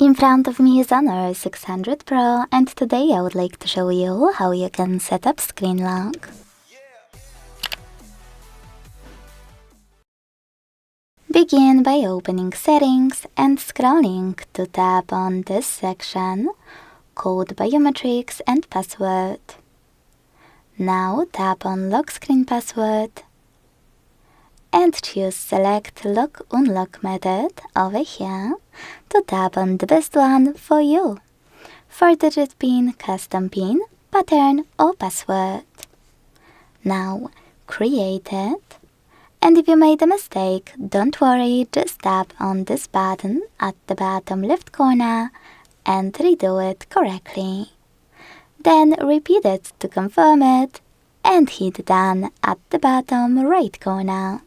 In front of me is Honor 600 Pro, and today I would like to show you how you can set up screen lock. Begin by opening Settings and scrolling to tap on this section called Biometrics and Password. Now tap on Lock Screen Password and choose Select Lock Unlock method over here to tap on the best one for you. 4-digit PIN, custom PIN, pattern or password. Now create it. And if you made a mistake, don't worry, just tap on this button at the bottom left corner and redo it correctly. Then repeat it to confirm it and hit Done at the bottom right corner.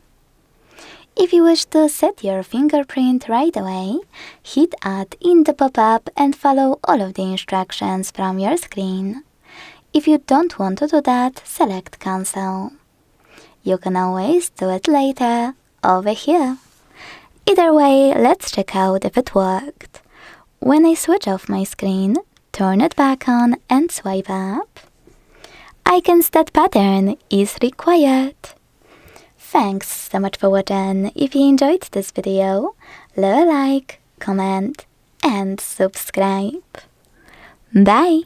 If you wish to set your fingerprint right away, hit Add in the pop-up and follow all of the instructions from your screen. If you don't want to do that, select Cancel. You can always do it later, over here. Either way, let's check out if it worked. When I switch off my screen, turn it back on and swipe up, icons that pattern is required. Thanks so much for watching. If you enjoyed this video, leave a like, comment and subscribe. Bye!